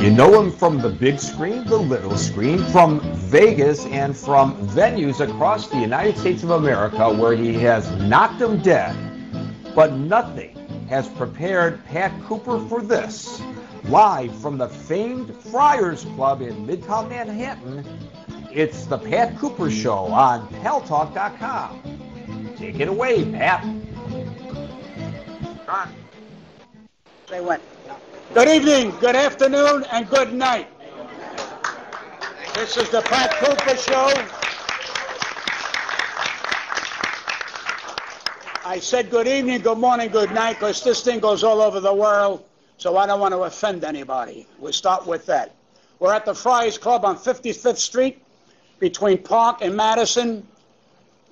You know him from the big screen, the little screen, from Vegas, and from venues across the United States of America where he has knocked them dead. But nothing has prepared Pat Cooper for this. Live from the famed Friars Club in Midtown Manhattan, it's the Pat Cooper Show on Paltalk.com. Take it away, Pat. Say what? Good evening, good afternoon, and good night. This is the Pat Cooper Show. I said good evening, good morning, good night, because this thing goes all over the world, so I don't want to offend anybody. We'll start with that. We're at the Friars Club on 55th Street between Park and Madison.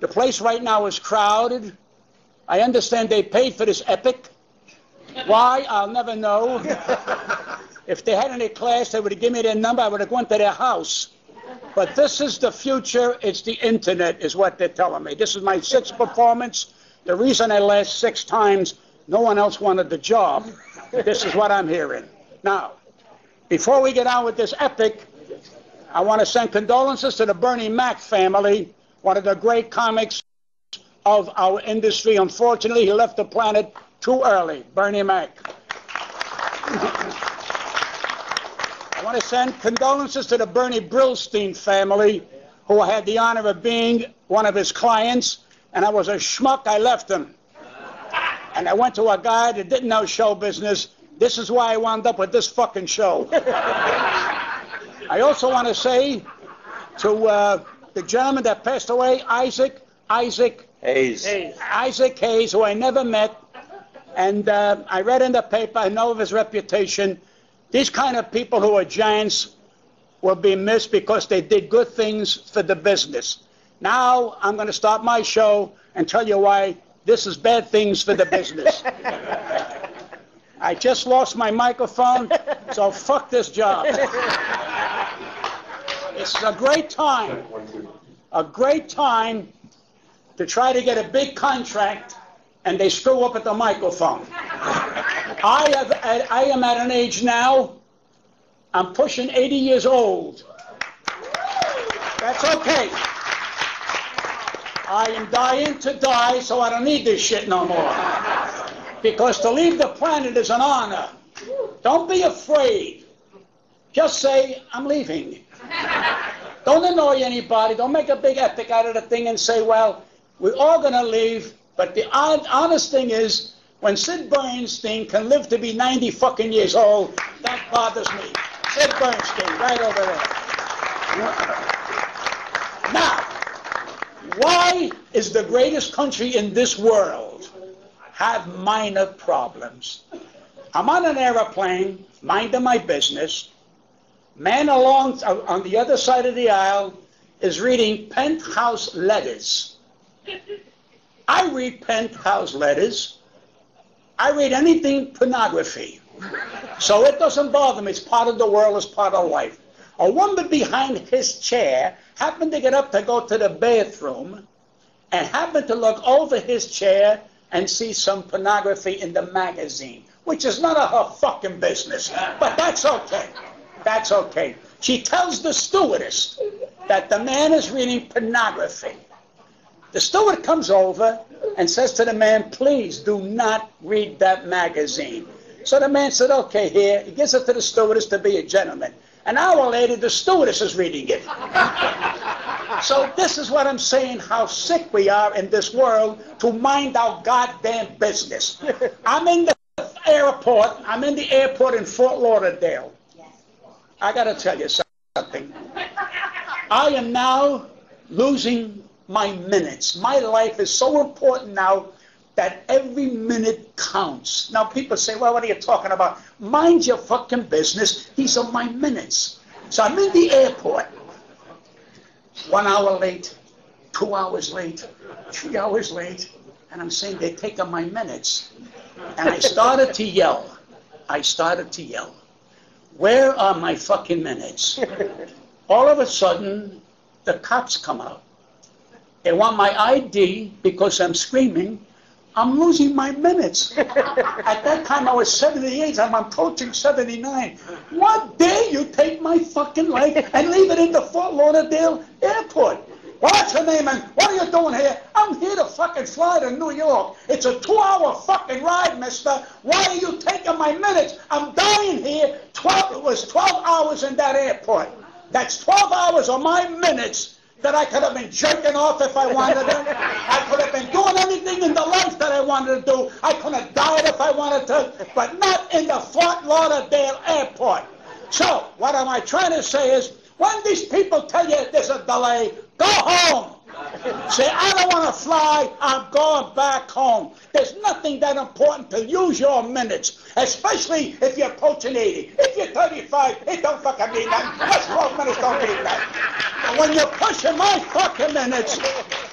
The place right now is crowded. I understand they paid for this epic. Why? I'll never know. If they had any class, they would have given me their number. I would have gone to their house. But this is the future. It's the internet is what they're telling me. This is my sixth performance. The reason I last 6 times, no one else wanted the job. This is what I'm hearing. Now, before we get on with this epic, I want to send condolences to the Bernie Mac family, one of the great comics of our industry. Unfortunately, he left the planet too early. Bernie Mac. I want to send condolences to the Bernie Brillstein family, who I had the honor of being one of his clients, and I was a schmuck. I left him. And I went to a guy that didn't know show business. This is why I wound up with this fucking show. I also want to say to the gentleman that passed away, Isaac Hayes. Isaac Hayes, who I never met. And I read in the paper, I know of his reputation. These kind of people who are giants will be missed because they did good things for the business. Now I'm going to start my show and tell you why this is bad things for the business. I just lost my microphone, so fuck this job. It's a great time to try to get a big contract, and they screw up at the microphone. I am at an age now, I'm pushing 80 years old. That's okay. I am dying to die, so I don't need this shit no more. Because to leave the planet is an honor. Don't be afraid. Just say, I'm leaving. Don't annoy anybody. Don't make a big epic out of the thing and say, well, we're all going to leave. But the honest thing is, when Sid Bernstein can live to be 90 fucking years old, that bothers me. Sid Bernstein, right over there. Now, why is the greatest country in this world have minor problems? I'm on an airplane, minding my business. Man along on the other side of the aisle is reading penthouse letters. I read penthouse letters. I read anything pornography. So it doesn't bother me. It's part of the world. It's part of life. A woman behind his chair happened to get up to go to the bathroom and happened to look over his chair and see some pornography in the magazine, which is none of her fucking business. But that's okay. That's okay. She tells the stewardess that the man is reading pornography. The steward comes over and says to the man, please do not read that magazine. So the man said, okay, here. He gives it to the stewardess to be a gentleman. An hour later, the stewardess is reading it. So this is what I'm saying, how sick we are in this world to mind our goddamn business. I'm in the airport. I'm in the airport in Fort Lauderdale. I got to tell you something. I am now losing my minutes. My life is so important now that every minute counts. Now people say, well, what are you talking about? Mind your fucking business. These are my minutes. So I'm in the airport. 1 hour late, 2 hours late, 3 hours late, and I'm saying they're taking my minutes. And I started to yell. Where are my fucking minutes? All of a sudden, the cops come out. They want my ID because I'm screaming. I'm losing my minutes. At that time, I was 78. I'm approaching 79. What dare you take my fucking life and leave it in the Fort Lauderdale airport? What's your name, and what are you doing here? I'm here to fucking fly to New York. It's a 2-hour fucking ride, mister. Why are you taking my minutes? I'm dying here. It was 12 hours in that airport. That's 12 hours of my minutes that I could have been jerking off if I wanted to. I could have been doing anything in the life that I wanted to do. I could have died if I wanted to, but not in the Fort Lauderdale airport. So, what am I trying to say is, when these people tell you there's a delay, go home. Say, I don't want to fly, I'm going back home. There's nothing that important to use your minutes, especially if you're approaching 80. If you're 35, it don't fucking mean nothing. That's 12 minutes don't mean nothing. But when you're pushing my fucking minutes,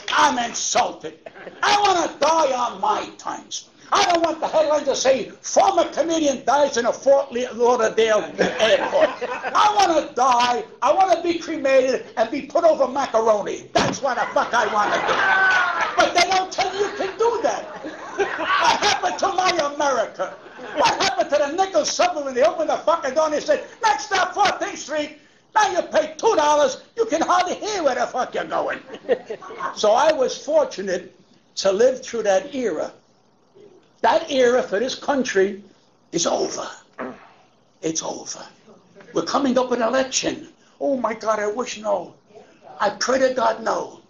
I'm insulted. I want to die on my terms. I don't want the headline to say, former comedian dies in a Fort Lauderdale airport. I want to die, I want to be cremated and be put over macaroni. That's what the fuck I want to do. But they don't tell you can do that. What happened to my America? What happened to the nickel subway when they opened the fucking door and they said, next stop 14th Street, now you pay $2, you can hardly hear where the fuck you're going. So I was fortunate to live through that era. That era for this country is over. It's over. We're coming up with an election. Oh my God, I wish no. I pray to God no.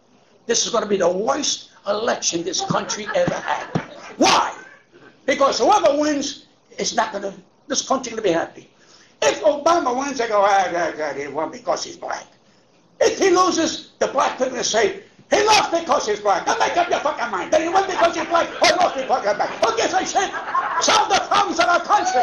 This is going to be the worst election this country ever had. Why? Because whoever wins is not going to, this country going to be happy. If Obama wins, they go, he won because he's black. If he loses, the black people say, he lost because he's black. Now make up your fucking mind. Did he win because he's black or lost because he's black? Who gives a shit? Solve the problems of our country.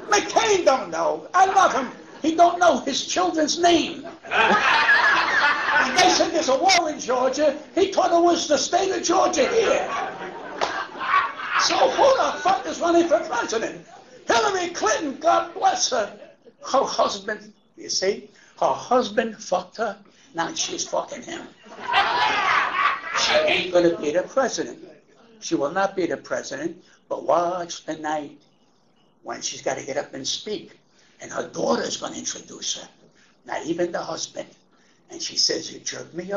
McCain don't know. I love him. He don't know his children's name. When they said there's a war in Georgia, he thought it was the state of Georgia here. So who the fuck is running for president? Hillary Clinton, God bless her. Her husband, you see, her husband fucked her. Now she's fucking him. She ain't going to be the president. She will not be the president, but watch the night when she's got to get up and speak. And her daughter's going to introduce her, not even the husband. And she says, you jerked me up.